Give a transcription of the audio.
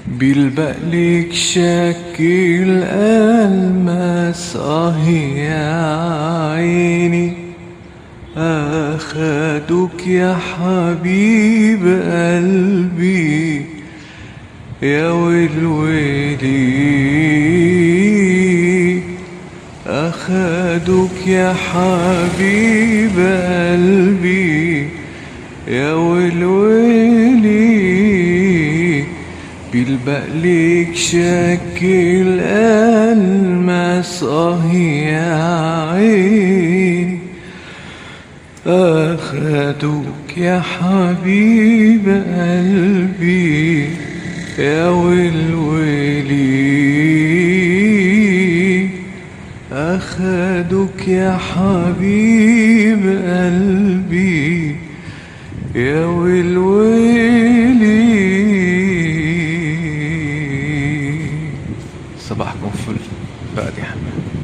بيلبقلك شكل ألماس يا عيني، أخدوك يا حبيب قلبي يا ويلي، أخدوك يا حبيب قلبي يا ويلي. بيلبقلك شكل ألماس يا عيني، أخدوك يا حبيب قلبي يا ويلي، أخدوك يا حبيب قلبي يا ويلي. صباحكم فل. فادي حماد.